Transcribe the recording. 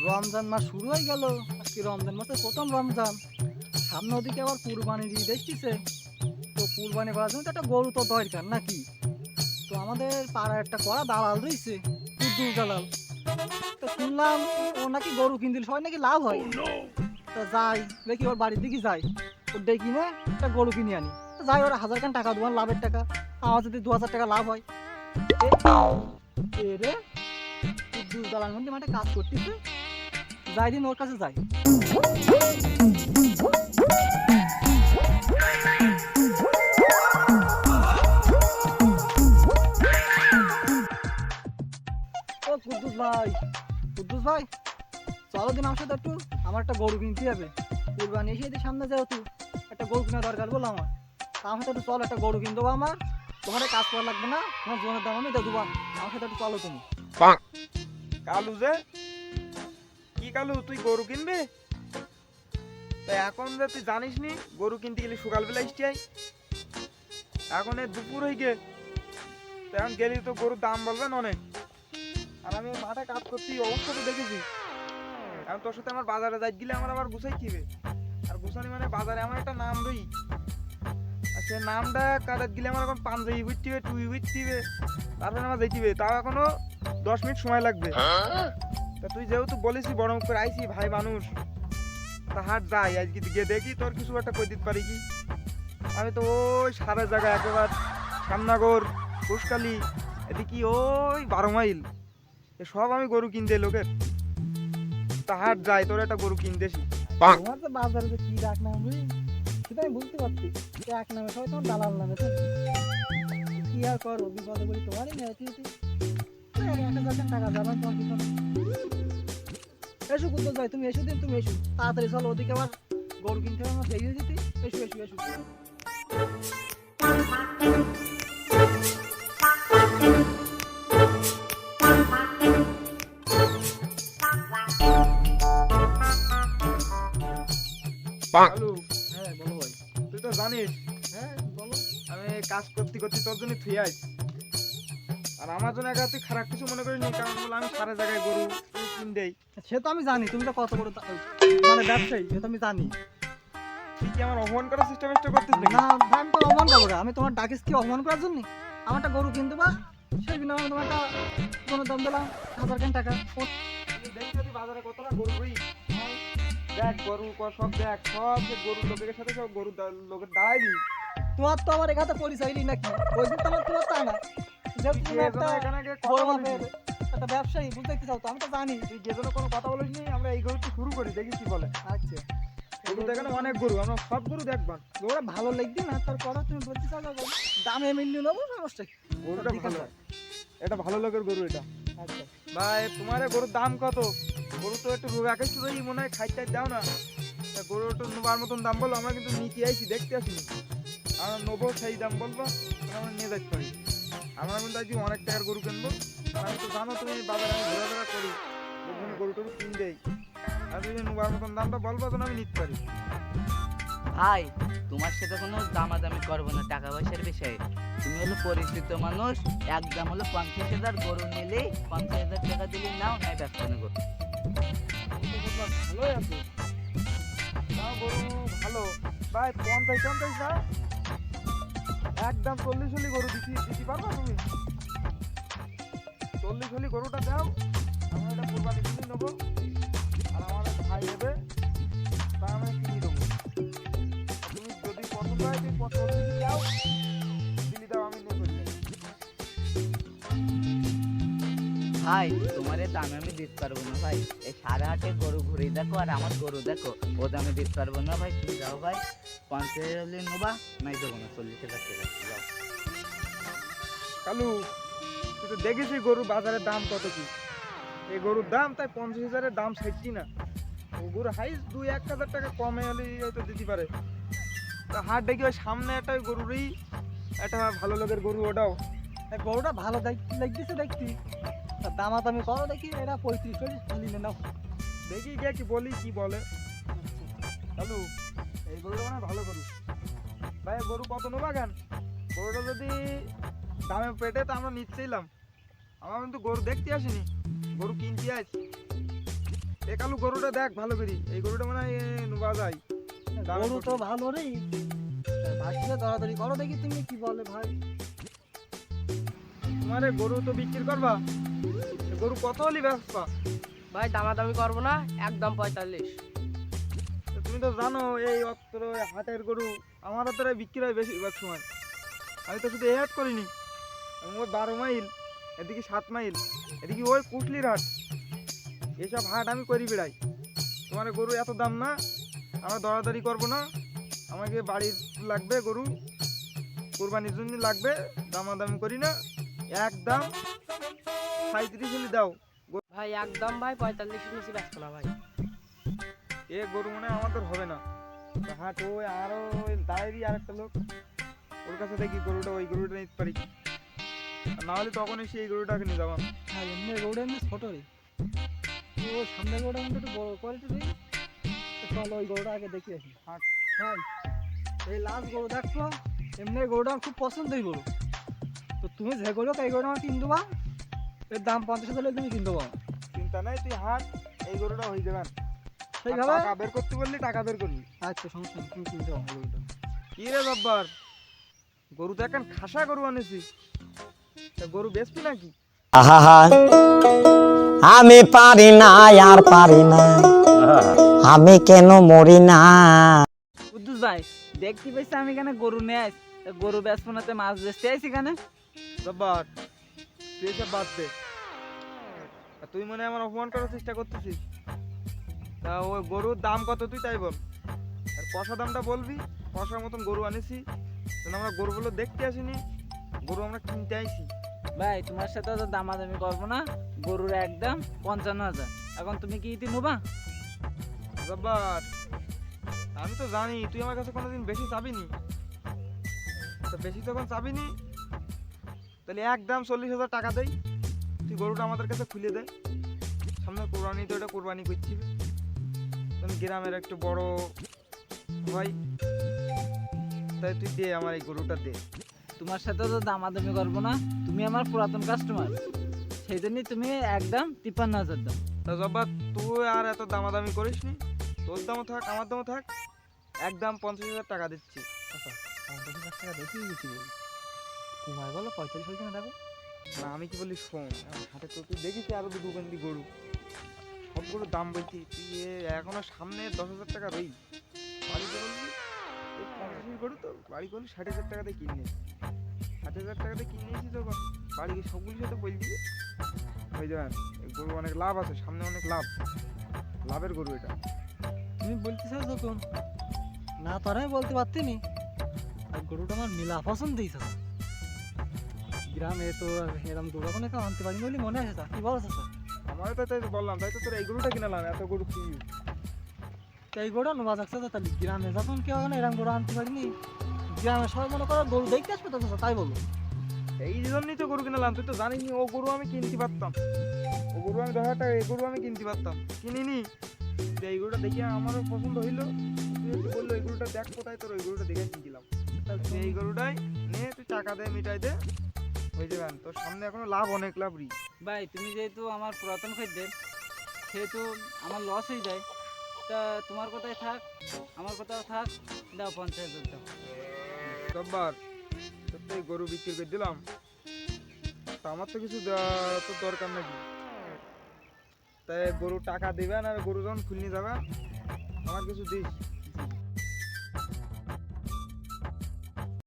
রমজান মাস শুরু হয়ে গেল। আজকে রমজান মাসের প্রথম রমজান। সামনে ওদিকে আবার কুরবানির ঈদ এসেছে। তো কুরবানি করার জন্য তো একটা গরু তো দরকার নাকি? তো আমাদের পাড়ায় একটা কড়া দালাল রয়েছে, কুদ্দুস দালাল। তো শুনলাম ও নাকি গরু কিনদিল, সবাই নাকি লাভ হয়। তো যাই দেখি ওর বাড়ির দিকে যাই, ওর ডেকে কিনে একটা গরু কিনে আনি। তো যাই, ওরা 1000 খান টাকা দেওয়ার লাভের টাকা, আমার যদি 2000 টাকা লাভ হয়। এ রে, কুদ্দুস দালাল মধ্যে মাঠে কাজ করতেছে। যাই দিন ওর কাছে যাই। ও কুদ্দুস ভাই, কুদ্দুস ভাই, চলো দিন আমার সাথে একটু, আমার একটা গরু কিনতে হবে। কুরবানি এসে এদিকে সামনে যেহেতু একটা গরু কেনা দরকার বলো আমার। তা আমার সাথে একটু চলো, একটা গরু কিনতে দেবো আমার। তোমার কাজ করা লাগবে না, তোমার জনের দাম আমি দিয়ে দেবো। আমার সাথে একটু চলো তুমি। কালু যে কি কালু, তুই গরু কিনবি? তা এখন যে তুই জানিস নি গরু কিনতে গেলে সকালবেলা আসছি। এখন দুপুর হয়ে গে, এখন গেলি তো গরুর দাম বলবেন অনেক। আর আমি মাঠে কাজ করছি, অবস্থা তো দেখেছি। এখন তোর সাথে আমার বাজারে যাই গেলে আমার আবার গুছাই কিবে। আর গুছানি মানে বাজারে আমার একটা নাম রই, আর সে নামটা কাটাত গেলে আমার এখন পাঞ্জাবি বুঝতে টুই বুঝতে তারপরে আমার যাইতে, তাও এখনো 10 মিনিট সময় লাগবে। তা তুই যেহেতু বলেছি বড় মুখ করে আইসি ভাই মানুষ, তা হাট যাই আজকে গিয়ে দেখি তোর কিছু একটা কই দিতে পারি কি। আমি তো ওই সারা জায়গায় একেবারে শ্যামনগর, কুশকালি, এদিকে ওই 12 মাইল সব আমি গরু কিনতে লোকের। তা হাট যাই তোর একটা গরু কিনতেছি। তোমার তো বাজারে যে কি ডাক নাম রে, সেটা আমি বুঝতে পারছি। এক নামে সবাই তোমার দালাল নামে তো কি আর করো, বিপদে বলি তোমারই মেয়ে। 1000 টাকা যাবেন তোমার পিছনে। এসো কুদ্দুস ভাই, তুমি এসো দিন, তুমি এসো তাড়াতাড়ি চলো, ওদিকে আবার গরু কিনতে হবে, আমার দেরি হয়ে যেতে। এসো এসো এসো। কালু, হ্যাঁ বলো ভাই। তুই তো জানিস হ্যাঁ বলো। আমি কাজ করতে করতে তোর জন্য থুই আই। আর আমার জন্য একা তুই খারাপ কিছু মনে করিনি, কারণ বলে আমি সারা জায়গায় গরু কিন দেই। সে তো আমি জানি তুমি তো কত বড় মানে ব্যবসায়ী, সে তো আমি জানি। তুই কি আমার অপমান করার সিস্টেম করতেছ নাকি? না ভাই, আমি তো অপমান করবো না। আমি তোমার ডাকিস কি অপমান করার জন্য? আমার একটা গরু কিনতে বা, সেই বিনিময়ে আমি তোমার একটা কোনো দাম দিলাম 1000 খান টাকা। তুই দেখি যদি বাজারে কতটা গরু রই, দেখ গরু সব দেখ, সব যে গরুর লোকের সাথে সব গরু লোকের দাঁড়াই দি। তোমার তো আমার এখানে পরিচয় নেই নাকি? ওই দিন তোমার তোমার তা না, যেহেতু তুমি একটা এখানে বড় মাপের একটা ব্যবসায়ী, বুঝতে চাও তো, আমি তো জানি। তুই যে জন্য কোনো কথা বলিস নি, আমরা এই গরুটি শুরু করি, দেখি কি বলে। আচ্ছা, গরু দেখানো অনেক গরু, আমরা সব গরু দেখবান। ওরা ভালো লাগবে না, তারপর তুমি বলতে চাও না দামে মিলিয়ে নেবো, সমস্যা কি? গরুটা ভালো, এটা ভালো লোকের গরু এটা। আচ্ছা, ভাই তোমার এই গরুর দাম কত? গরু তো একটু রাকেশ রই মনে হয়, খাইতে দাও না। তা গরু একটু নেবার মতন দাম বলো, আমরা কিন্তু নিতে আইছি, দেখতে আসিনি। আমরা নেবো, সেই দাম বলবো, আমরা নিয়ে যাইতে পারি। আমরা কিন্তু আজকে অনেক টাকার গরু কিনবো। আর আমি তো জানো তুমি বাজারে আমি ঘোরাফেরা করি, ওখানে গরু টরু কিন দেই। আর যদি নেবার মতন দামটা বলবো তখন আমি নিতে পারি। ভাই তোমার সাথে কোনো দামাদামি করবো না টাকা পয়সার বিষয়ে। তুমি হলো পরিচিত মানুষ, একদম হলো 50,000, গরু নিলেই 50,000 টাকা দিলে নাও, নাই ব্যবসা নেবো। ভালোই আছে, তাও গরু ভালো। ভাই 50 না, একদম 40 হলি গরু দিতে পারবা তুমি? 40 হলি গরুটা দাও, আমরা এটা কোরবানি কিনে নেবো। আর আমাদের ভাই নেবে, তা আমরা কিনে দেবো। তুমি যদি পছন্দ হয় তুমি 40 দাও, দিলি দাও, আমি নেবো। ভাই তোমার এই দামে আমি দিতে পারবো না ভাই। এই সারা হাটে গরু ঘুরে দেখো আর আমার গরু দেখো, ও দামে দিতে পারবো না ভাই। তুমি যাও ভাই, 50,000 হলে নেবা, নাই দেবো না, 40,000 টাকা যাও। কালু, তুই তো দেখেছি গরু বাজারের দাম কত কি। এই গরুর দাম তাই 50,000-এর দাম ছাড়ছি না। ও গরু হাইস 2-1,000 টাকা কমে হলে হয়তো দিতে পারে। তা হাট দেখি ওই সামনে একটা ওই গরুরই একটা ভালো লোকের গরু, ওটাও এই গরুটা ভালো লাগতেছে দেখছি। দামাদামি করো দেখি, এরা 35-40 নিলে নাও। দেখি গিয়ে কি বলি, কি বলে। কালু, এই গরুটা মানে ভালো গরু। ভাই গরু কত নেবা কেন? গরুটা যদি দামে পেটে তো আমরা নিচ্ছিলাম। আমরা কিন্তু গরু দেখতে আসিনি, গরু কিনতে আসি। এ কালু গরুটা দেখ ভালো করি, এই গরুটা মনে হয় নুবা যায়। দামে গরু তো কত? ভালো রে, ভাসিয়ে দরাদরি করো দেখি তুমি কি বলে ভাই। তোমার এ গরু তো বিক্রি করবা, এ গরু কত হলি ব্যবসা? ভাই দামাদামি করবো না, একদম 45। তুমি তো জানো এই অত্র হাটের গরু আমার হাতের বিক্রি হয় বেশিরভাগ সময়। আমি তো শুধু এই হাট করিনি, আমি ওই 12 মাইল, এদিকে 7 মাইল, এদিকে ওই কুশলির হাট, এসব হাট আমি করি বেড়াই। তোমার এ গরু এত দাম না, আমরা দরাদরি করবো না। আমাকে বাড়ির লাগবে গরু, কোরবানির জন্য লাগবে, দামাদামি করি না। একদম 37 হলে দাও। ভাই একদম ভাই 45 নিচে ব্যস্ত না ভাই। এ গরু মনে হয় আমাদের হবে না। তা হাট ওই আরো ওই দাঁড়িয়ে আরেকটা লোক, ওর কাছে দেখি গরুটা, ওই গরুটা নিতে পারি। আর না হলে তখন এসে এই গরুটাকে নিয়ে যাবাম। হ্যাঁ এমনি গরুটা এমনি ছোট রে, ও সামনে গরুটা কিন্তু একটু বড় কোয়ালিটি রে। তো চলো ওই গরুটা আগে দেখে আসি। হাট। ভাই এই লাস্ট গরু দেখো, এমনি গরুটা আমার খুব পছন্দই গরু। তো তুমি যে গরু এই গরুটা আমার কিনতে পারো, এর দাম 50 হলে তুমি কিনতে পারো। চিন্তা নাই, তুই হাট, এই গরুটা হয়ে যাবেন। সেইভাবে টাকা বের করতে বললি টাকা বের করবি। আচ্ছা সমস্যা নেই, তুমি কিনতে পারো গরুটা। কি রে বাব্বার, গরু তো এখন খাসা গরু আনেছি, তা গরু বেচবি নাকি? আহা আমি পারি না আর পারি না, আমি কেন মরি না। কুদ্দুস ভাই দেখতে পেয়েছি আমি এখানে গরু নিয়ে আইছি, তা গরু বেচপনাতে মাছ বেচতে আইছি এখানে। বাব্বার তুই এসব বাদ দে। আর তুই মনে হয় আমার অপমান করার চেষ্টা করতেছিস। তা ওই গরুর দাম কত তুই তাই বল, আর কষা দামটা বলবি। কষার মতন গরু আনেছি, কারণ আমরা গরুগুলো দেখতে আসিনি, গরু আমরা কিনতে আইছি। ভাই তোমার সাথে তো দামাদামি করবো না, গরুর একদম 55,000। এখন তুমি কি ইতি নেবা? জব্বার আমি তো জানি তুই আমার কাছে কোনোদিন বেশি চাবিনি, তো বেশি যখন চাবিনি তাহলে একদম 40,000 টাকা দেই, তুই গরুটা আমাদের কাছে খুলে দে। সামনে কোরবানি তো, এটা কোরবানি করছি, তুমি গ্রামের একটু বড় ভাই, তাই তুই দে আমার এই গরুটা দে। তোমার সাথে তো দামাদামি করবো না, তুমি আমার পুরাতন কাস্টমার, সেই জন্যই তুমি একদম 53,000 দাও। তা জব্বার তুই আর এত দামাদামি করিস নি, তোর দামও থাক আমার দামও থাক, একদম 50,000 টাকা দিচ্ছি। আচ্ছা 50,000 টাকা বেশি দিয়েছি বলি, তোমায় বলো 45 হয়েছে না দেখো। না আমি কি বলি শোন, আমার হাটে তো তুই দেখিস আরো দুটো বন্দি গরু, সব গরুর দাম বলছি, তুই এখনো সামনে 10,000 টাকা রই, বাড়ি করবি 50 গরু, তো বাড়ি করলি 60,000 টাকাতে কিনে, 60,000 টাকাতে কিনে নিয়েছি তখন বাড়ি গিয়ে সবগুলির সাথে বলবি ওই যান। এই গরু অনেক লাভ আছে, সামনে অনেক লাভ, লাভের গরু এটা। তুমি বলতে চাও যখন, না তো আর আমি বলতে পারতি নি। আর গরুটা আমার মিলা পছন্দ দিয়েছে, গ্রামে তো এরকম গরু এখন কেউ আনতে পারিনি বলে মনে আছে, কি বলো স্যার? আমারও তো তাই তো বললাম, তাই তো তোর এই গরুটা কিনালাম, এত গরু কি তো এই গরুটা নোবা যাচ্ছে তো, তাহলে গ্রামে যখন কেউ এখন এরকম গরু আনতে পারিনি, গ্রামে সবাই মনে করো গরু দেখতে আসবে তো তাই বলো। এই জন্যই তো গরু কিনালাম, তুই তো জানিস নি ও গরু আমি কিনতে পারতাম, ও গরু আমি 10,000 টাকা, এই গরু আমি কিনতে পারতাম, কিনিনি। তো এই গরুটা দেখে আমারও পছন্দ হইলো, তুই একটু বললো এই গরুটা দেখ কোথায়, তোর ওই গরুটা দেখে কিনলাম। তুই এই গরুটাই নে, তুই টাকা দে, মিটাই দে, হয়ে যাবেন। তোর সামনে এখনো লাভ, অনেক লাভ রি। ভাই তুমি যেহেতু আমার পুরাতন খদ্দের, সেহেতু আমার লস হয়ে যায়, তা তোমার কথাই থাক, আমার কথাও থাক, দাও 50,000 দাও। সববার তোর তো এই গরু বিক্রি করে দিলাম, তা আমার তো কিছু দেওয়ার তো দরকার নাকি, তাই গরু টাকা দিবেন, আর গরু যখন খুলনি যাবেন আমার কিছু দিস।